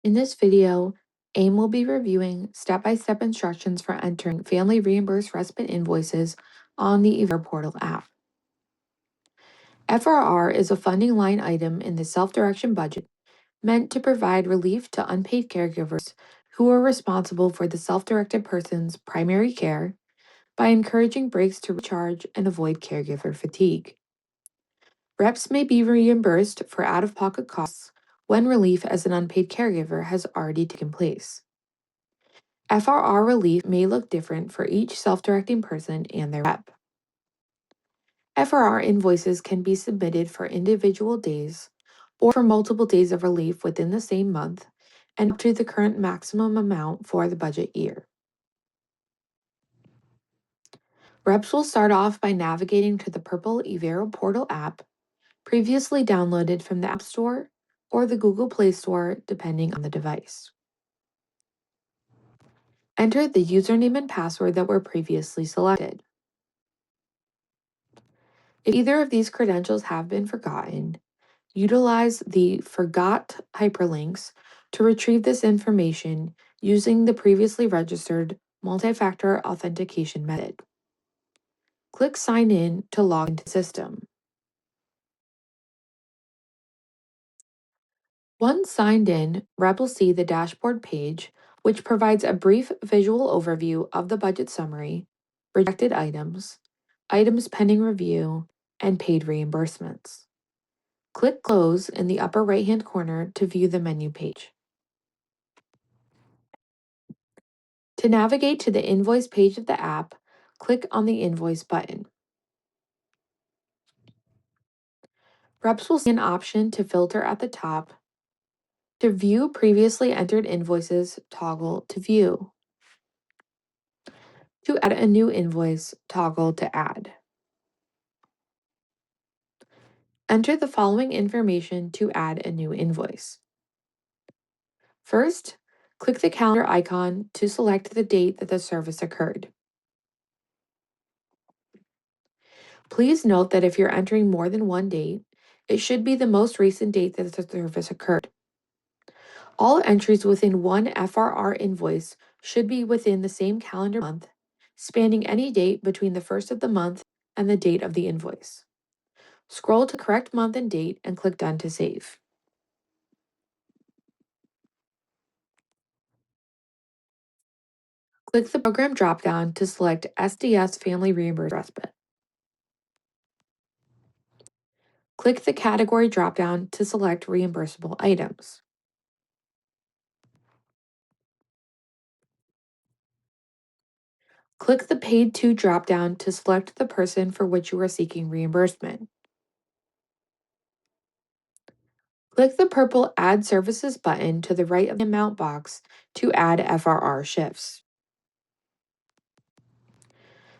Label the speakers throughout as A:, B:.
A: In this video, AIM will be reviewing step-by-step instructions for entering family reimbursed respite invoices on the eVeroPortal app. FRR is a funding line item in the self-direction budget meant to provide relief to unpaid caregivers who are responsible for the self-directed person's primary care by encouraging breaks to recharge and avoid caregiver fatigue. Reps may be reimbursed for out-of-pocket costs when relief as an unpaid caregiver has already taken place. FRR relief may look different for each self-directing person and their rep. FRR invoices can be submitted for individual days or for multiple days of relief within the same month and up to the current maximum amount for the budget year. Reps will start off by navigating to the purple eVeroPortal app, previously downloaded from the App Store or the Google Play Store, depending on the device. Enter the username and password that were previously selected. If either of these credentials have been forgotten, utilize the Forgot hyperlinks to retrieve this information using the previously registered multi-factor authentication method. Click Sign In to log into the system. Once signed in, Rep will see the dashboard page, which provides a brief visual overview of the budget summary, rejected items, items pending review, and paid reimbursements. Click Close in the upper right-hand corner to view the menu page. To navigate to the invoice page of the app, click on the Invoice button. Reps will see an option to filter at the top. To view previously entered invoices, toggle to View. To add a new invoice, toggle to Add. Enter the following information to add a new invoice. First, click the calendar icon to select the date that the service occurred. Please note that if you're entering more than one date, it should be the most recent date that the service occurred. All entries within one FRR invoice should be within the same calendar month, spanning any date between the first of the month and the date of the invoice. Scroll to correct month and date and click Done to save. Click the Program dropdown to select SDS Family Reimbursed Respite. Click the Category dropdown to select reimbursable items. Click the Paid To dropdown to select the person for which you are seeking reimbursement. Click the purple Add Services button to the right of the amount box to add FRR shifts.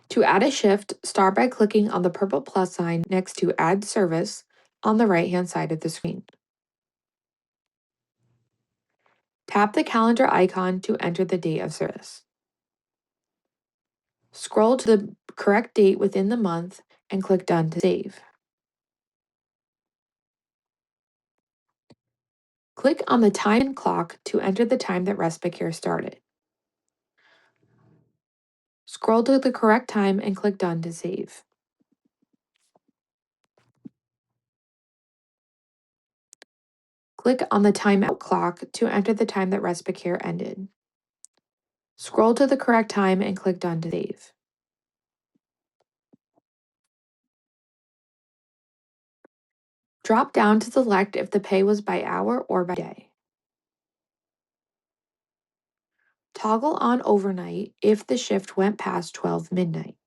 A: To add a shift, start by clicking on the purple plus sign next to Add Service on the right-hand side of the screen. Tap the calendar icon to enter the date of service. Scroll to the correct date within the month and click Done to save. Click on the time and clock to enter the time that respite care started. Scroll to the correct time and click Done to save. Click on the timeout clock to enter the time that respite care ended. Scroll to the correct time and click Done to save. Drop down to select if the pay was by hour or by day. Toggle on overnight if the shift went past 12 midnight.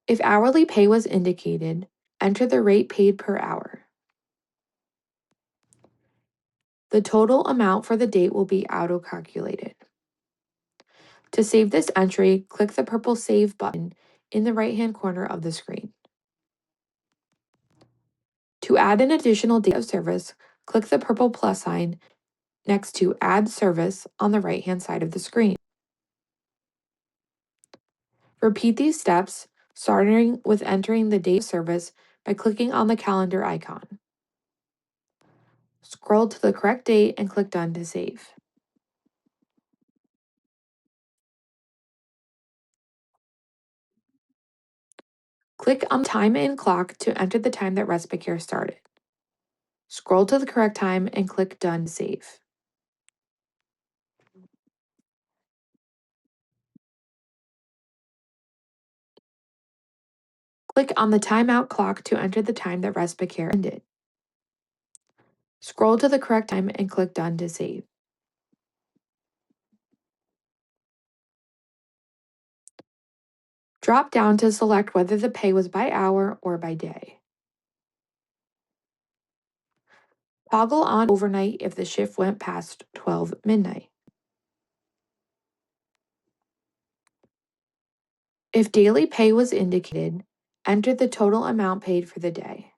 A: If hourly pay was indicated, enter the rate paid per hour. The total amount for the date will be auto-calculated. To save this entry, click the purple Save button in the right-hand corner of the screen. To add an additional date of service, click the purple plus sign next to Add Service on the right-hand side of the screen. Repeat these steps, starting with entering the date of service by clicking on the calendar icon. Scroll to the correct date and click Done to save. Click on Time and Clock to enter the time that respite care started. Scroll to the correct time and click Done to save. Click on the timeout clock to enter the time that respite care ended. Scroll to the correct time and click Done to save. Drop down to select whether the pay was by hour or by day. Toggle on overnight if the shift went past 12 midnight. If daily pay was indicated, enter the total amount paid for the day.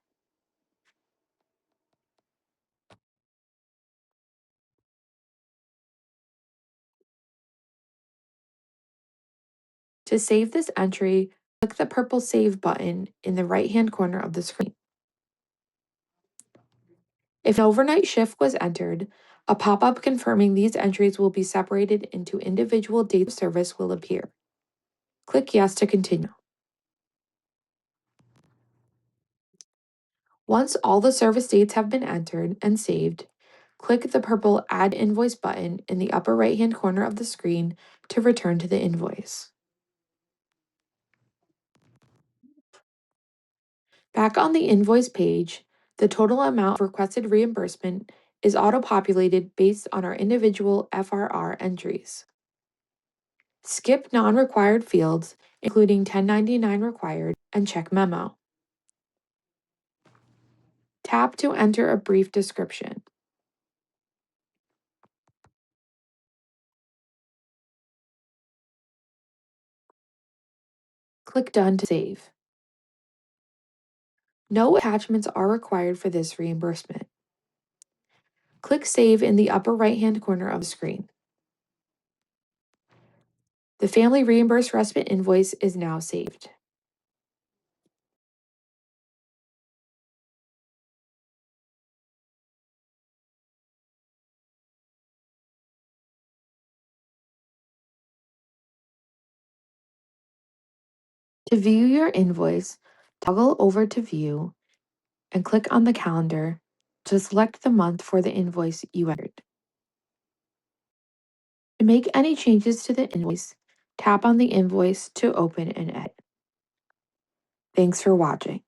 A: To save this entry, click the purple Save button in the right-hand corner of the screen. If an overnight shift was entered, a pop-up confirming these entries will be separated into individual dates of service will appear. Click Yes to continue. Once all the service dates have been entered and saved, click the purple Add Invoice button in the upper right-hand corner of the screen to return to the invoice. Back on the invoice page, the total amount of requested reimbursement is auto-populated based on our individual FRR entries. Skip non-required fields, including 1099 required and check memo. Tap to enter a brief description. Click Done to save. No attachments are required for this reimbursement. Click Save in the upper right-hand corner of the screen. The Family Reimbursed Respite invoice is now saved. To view your invoice, toggle over to View and click on the calendar to select the month for the invoice you entered. To make any changes to the invoice, tap on the invoice to open and edit. Thanks for watching.